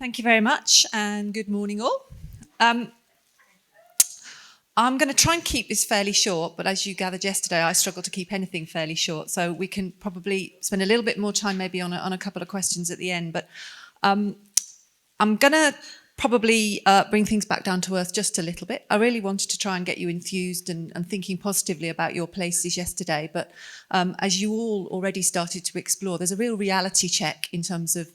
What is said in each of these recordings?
Thank you very much and good morning all. I'm going to try and keep this fairly short, but as you gathered yesterday, I struggled to keep anything fairly short. So we can probably spend a little bit more time maybe on a couple of questions at the end. But I'm going to probably bring things back down to earth just a little bit. I really wanted to try and get you enthused and thinking positively about your places yesterday. But as you all already started to explore, there's a real reality check in terms of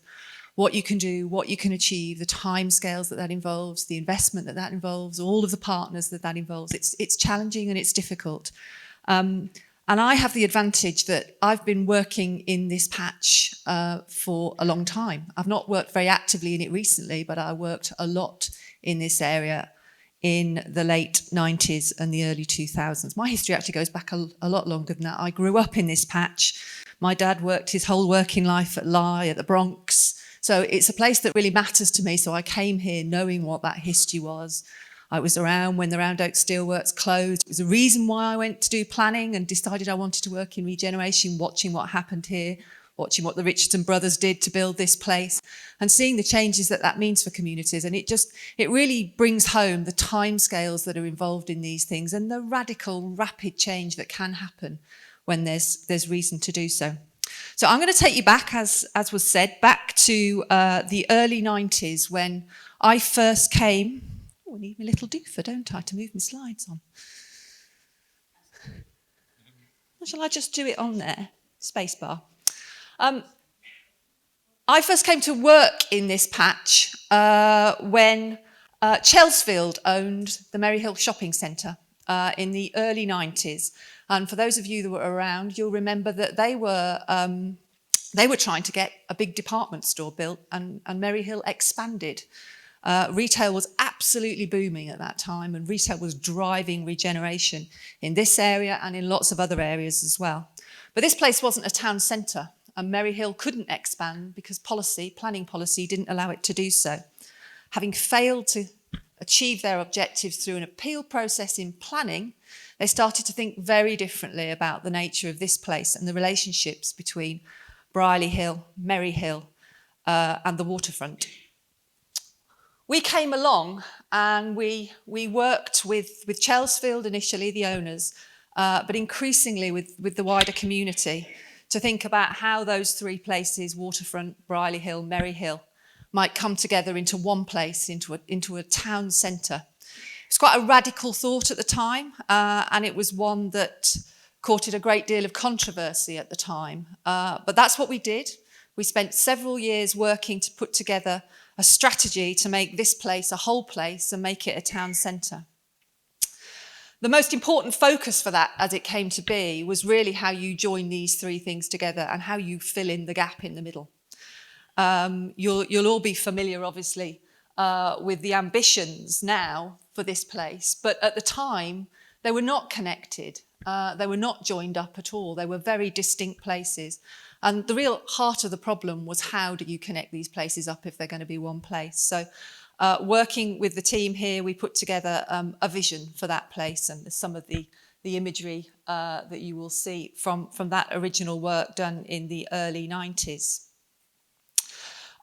what you can do, what you can achieve, the timescales that involves, the investment that involves, all of the partners that involves. It's challenging and it's difficult. And I have the advantage that I've been working in this patch for a long time. I've not worked very actively in it recently, but I worked a lot in this area in the late 90s and the early 2000s. My history actually goes back a lot longer than that. I grew up in this patch. My dad worked his whole working life at Lye, at the Bronx. So it's a place that really matters to me. So I came here knowing what that history was. I was around when the Round Oak Steelworks closed. It was a reason why I went to do planning and decided I wanted to work in regeneration, watching what happened here, watching what the Richardson brothers did to build this place and seeing the changes that means for communities. And it really brings home the timescales that are involved in these things and the radical, rapid change that can happen when there's reason to do so. So I'm going to take you back, as was said, back to the early 90s when I first came. Oh, I need my little doofer, don't I, to move my slides on? Or shall I just do it on there? Spacebar. I first came to work in this patch when Chelsfield owned the Merry Hill Shopping Centre in the early 90s. And for those of you that were around, you'll remember that they were trying to get a big department store built and Merry Hill expanded. Retail was absolutely booming at that time and retail was driving regeneration in this area and in lots of other areas as well. But this place wasn't a town centre and Merry Hill couldn't expand because planning policy didn't allow it to do so. Having failed to achieve their objectives through an appeal process in planning, they started to think very differently about the nature of this place and the relationships between Brierley Hill, Merry Hill, and the waterfront. We came along and we worked with Chelsfield initially, the owners, but increasingly with the wider community to think about how those three places, waterfront, Brierley Hill, Merry Hill, might come together into one place, into a town centre. It's quite a radical thought at the time, and it was one that courted a great deal of controversy at the time. But that's what we did. We spent several years working to put together a strategy to make this place a whole place and make it a town centre. The most important focus for that, as it came to be, was really how you join these three things together and how you fill in the gap in the middle. You'll all be familiar, obviously, with the ambitions now for this place, but at the time they were not connected. They were not joined up at all. They were very distinct places. And the real heart of the problem was how do you connect these places up if they're going to be one place? So working with the team here, we put together a vision for that place and some of the imagery that you will see from that original work done in the early 90s.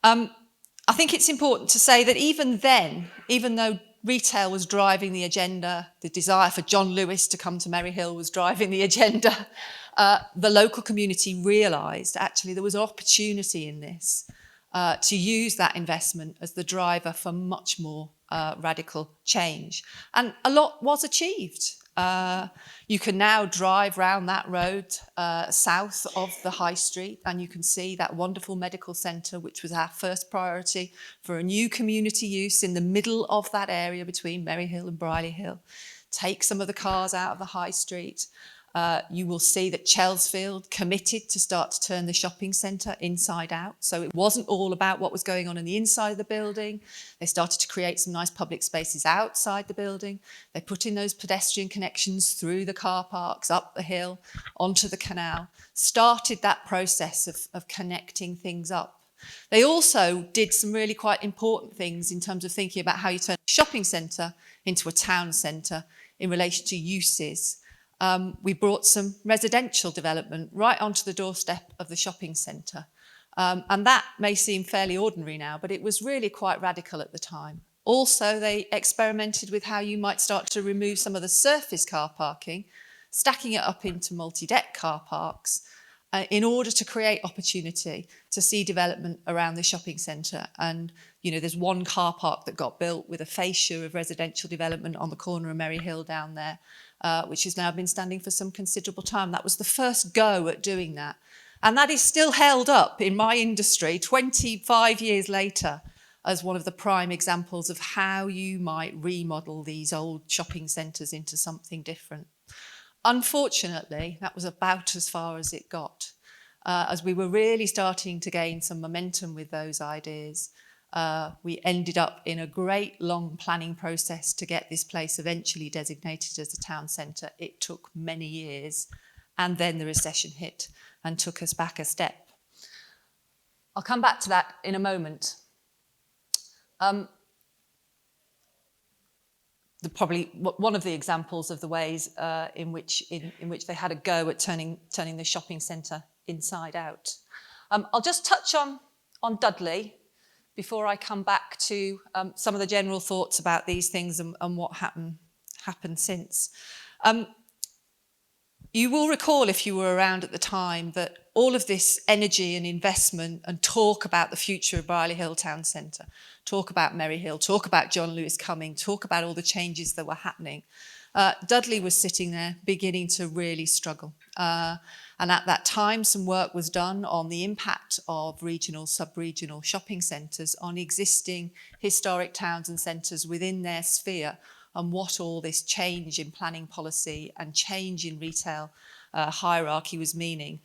I think it's important to say that even then, even though retail was driving the agenda, the desire for John Lewis to come to Merry Hill was driving the agenda, the local community realised actually there was an opportunity in this to use that investment as the driver for much more radical change. And a lot was achieved. You can now drive round that road south of the High Street and you can see that wonderful medical centre, which was our first priority for a new community use in the middle of that area between Merry Hill and Brierley Hill. Take some of the cars out of the High Street. You will see that Chelsfield committed to start to turn the shopping centre inside out. So it wasn't all about what was going on the inside of the building. They started to create some nice public spaces outside the building. They put in those pedestrian connections through the car parks, up the hill, onto the canal, started that process of connecting things up. They also did some really quite important things in terms of thinking about how you turn a shopping centre into a town centre in relation to uses. We brought some residential development right onto the doorstep of the shopping centre. And that may seem fairly ordinary now, but it was really quite radical at the time. Also, they experimented with how you might start to remove some of the surface car parking, stacking it up into multi-deck car parks, in order to create opportunity to see development around the shopping centre. And, there's one car park that got built with a fascia of residential development on the corner of Merry Hill down there, which has now been standing for some considerable time. That was the first go at doing that. And that is still held up in my industry 25 years later as one of the prime examples of how you might remodel these old shopping centres into something different. Unfortunately, that was about as far as it got. As we were really starting to gain some momentum with those ideas, we ended up in a great long planning process to get this place eventually designated as a town centre. It took many years, and then the recession hit and took us back a step. I'll come back to that in a moment. Probably one of the examples of the ways in which they had a go at turning the shopping centre inside out. I'll just touch on Dudley before I come back to some of the general thoughts about these things and what happened since. You will recall, if you were around at the time, that all of this energy and investment and talk about the future of Brierley Hill Town Centre, talk about Merry Hill, talk about John Lewis coming, talk about all the changes that were happening, Dudley was sitting there beginning to really struggle. And at that time, some work was done on the impact of regional, sub-regional shopping centres on existing historic towns and centres within their sphere, and what all this change in planning policy and change in retail hierarchy was meaning.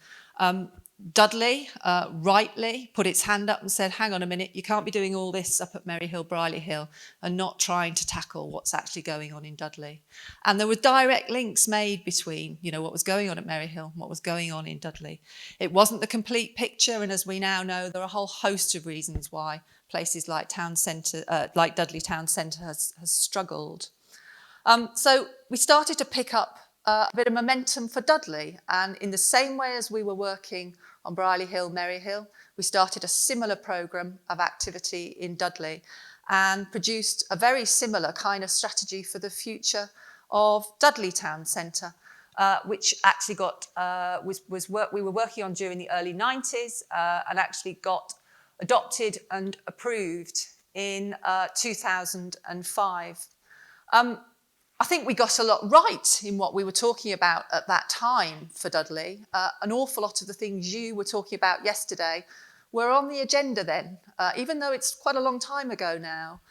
Dudley rightly put its hand up and said, hang on a minute, you can't be doing all this up at Merry Hill, Brierley Hill, and not trying to tackle what's actually going on in Dudley. And there were direct links made between, what was going on at Merry Hill and what was going on in Dudley. It wasn't the complete picture, and as we now know, there are a whole host of reasons why places like Dudley Town Centre has struggled. So we started to pick up a bit of momentum for Dudley, and in the same way as we were working on Brierley Hill, Merry Hill, we started a similar programme of activity in Dudley and produced a very similar kind of strategy for the future of Dudley Town Centre, which actually was work we were working on during the early 90s and actually got adopted and approved in 2005. I think we got a lot right in what we were talking about at that time for Dudley. An awful lot of the things you were talking about yesterday were on the agenda then. Even though it's quite a long time ago now,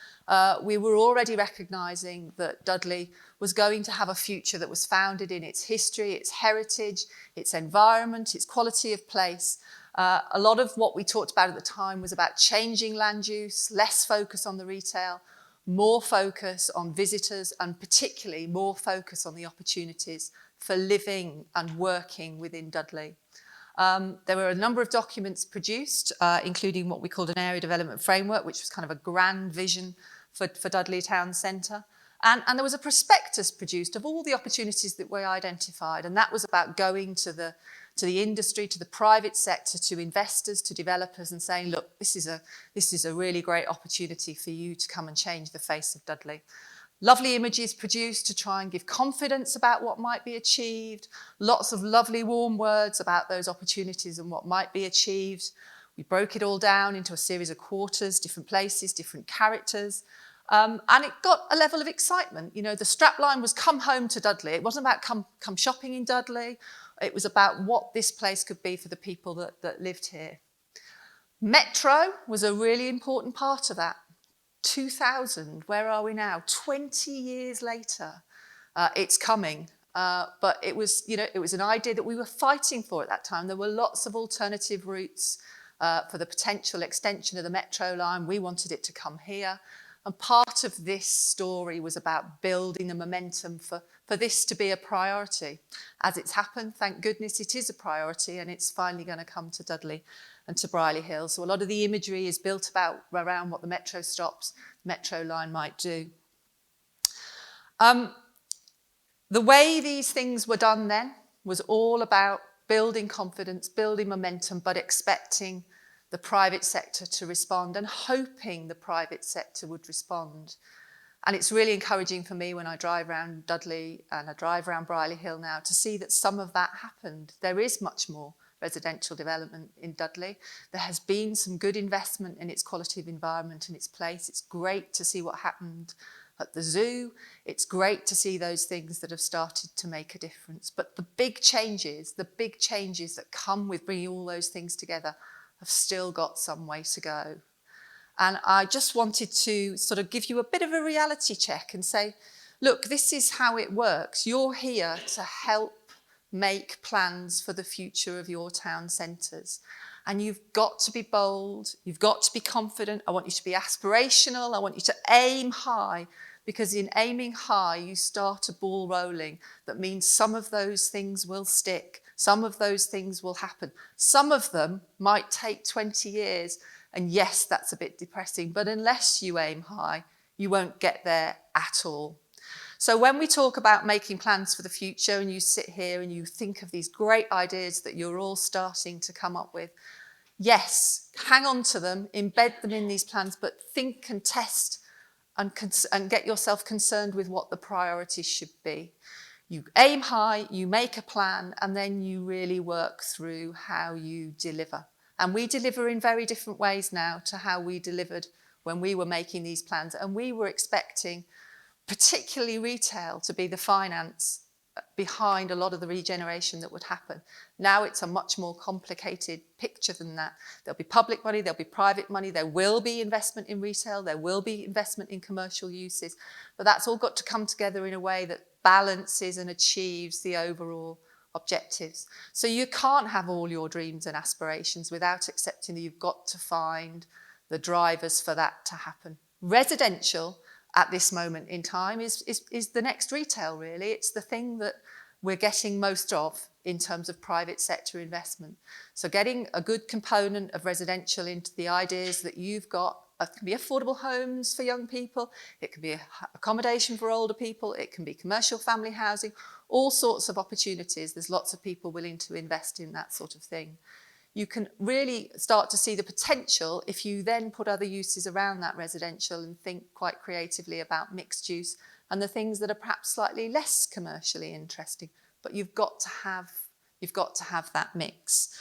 we were already recognising that Dudley was going to have a future that was founded in its history, its heritage, its environment, its quality of place. A lot of what we talked about at the time was about changing land use, less focus on the retail, more focus on visitors, and particularly more focus on the opportunities for living and working within Dudley. There were a number of documents produced, including what we called an area development framework, which was kind of a grand vision for Dudley Town Centre. And there was a prospectus produced of all the opportunities that we identified, and that was about going to the industry, to the private sector, to investors, to developers, and saying, look, this is a really great opportunity for you to come and change the face of Dudley. Lovely images produced to try and give confidence about what might be achieved, lots of lovely warm words about those opportunities and what might be achieved. We broke it all down into a series of quarters, different places, different characters, and it got a level of excitement. The strapline was come home to Dudley. It wasn't about come shopping in Dudley. It was about what this place could be for the people that lived here. Metro was a really important part of that. 2000, where are we now? 20 years later, it's coming. But it was an idea that we were fighting for at that time. There were lots of alternative routes for the potential extension of the Metro line. We wanted it to come here. And part of this story was about building the momentum for this to be a priority. As it's happened, thank goodness it is a priority, and it's finally going to come to Dudley and to Brierley Hill. So a lot of the imagery is built around what the Metro stops, Metro line might do. The way these things were done then was all about building confidence, building momentum, but expecting the private sector to respond and hoping the private sector would respond. And it's really encouraging for me when I drive around Dudley and I drive around Brierley Hill now to see that some of that happened. There is much more residential development in Dudley. There has been some good investment in its quality of environment and its place. It's great to see what happened at the zoo. It's great to see those things that have started to make a difference. But the big changes that come with bringing all those things together have still got some way to go. And I just wanted to sort of give you a bit of a reality check and say, look, this is how it works. You're here to help make plans for the future of your town centres. And you've got to be bold, you've got to be confident. I want you to be aspirational, I want you to aim high, because in aiming high, you start a ball rolling. That means some of those things will stick, some of those things will happen. Some of them might take 20 years. And yes, that's a bit depressing, but unless you aim high, you won't get there at all. So when we talk about making plans for the future and you sit here and you think of these great ideas that you're all starting to come up with, yes, hang on to them, embed them in these plans, but think and test and get yourself concerned with what the priorities should be. You aim high, you make a plan, and then you really work through how you deliver. And we deliver in very different ways now to how we delivered when we were making these plans. And we were expecting, particularly retail, to be the finance behind a lot of the regeneration that would happen. Now it's a much more complicated picture than that. There'll be public money, there'll be private money, there will be investment in retail, there will be investment in commercial uses. But that's all got to come together in a way that balances and achieves the overall objectives. So you can't have all your dreams and aspirations without accepting that you've got to find the drivers for that to happen. Residential at this moment in time is the next retail, really. It's the thing that we're getting most of in terms of private sector investment. So getting a good component of residential into the ideas that you've got. It can be affordable homes for young people, it can be accommodation for older people, it can be commercial family housing, all sorts of opportunities. There's lots of people willing to invest in that sort of thing. You can really start to see the potential if you then put other uses around that residential and think quite creatively about mixed use and the things that are perhaps slightly less commercially interesting. But you've got to have that mix.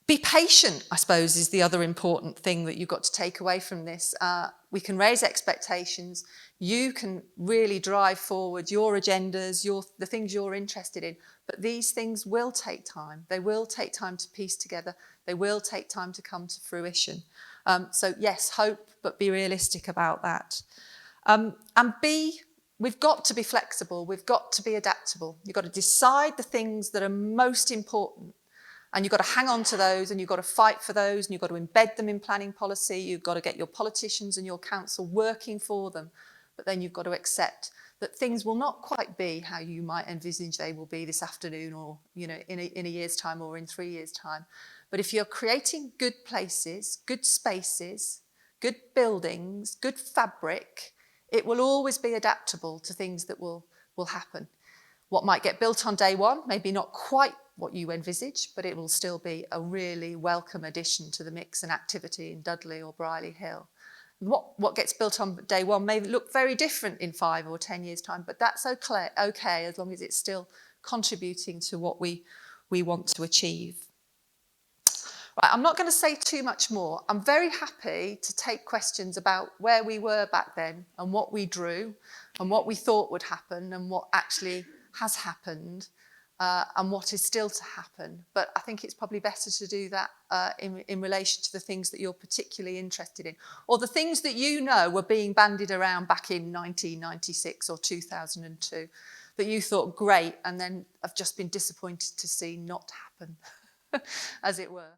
Be patient, I suppose, is the other important thing that you've got to take away from this. We can raise expectations. You can really drive forward your agendas, the things you're interested in. But these things will take time. They will take time to piece together. They will take time to come to fruition. So yes, hope, but be realistic about that. And we've got to be flexible. We've got to be adaptable. You've got to decide the things that are most important. And you've got to hang on to those and you've got to fight for those and you've got to embed them in planning policy. You've got to get your politicians and your council working for them. But then you've got to accept that things will not quite be how you might envisage they will be this afternoon or in a year's time or in 3 years' time. But if you're creating good places, good spaces, good buildings, good fabric, it will always be adaptable to things that will happen. What might get built on day one, maybe not quite what you envisage, but it will still be a really welcome addition to the mix and activity in Dudley or Brierley Hill. What gets built on day one may look very different in 5 or 10 years' time, but that's okay as long as it's still contributing to what we want to achieve. Right, I'm not going to say too much more. I'm very happy to take questions about where we were back then and what we drew and what we thought would happen and what actually has happened. And what is still to happen. But I think it's probably better to do that in relation to the things that you're particularly interested in, or the things that you know were being bandied around back in 1996 or 2002 that you thought great and then have just been disappointed to see not happen, as it were.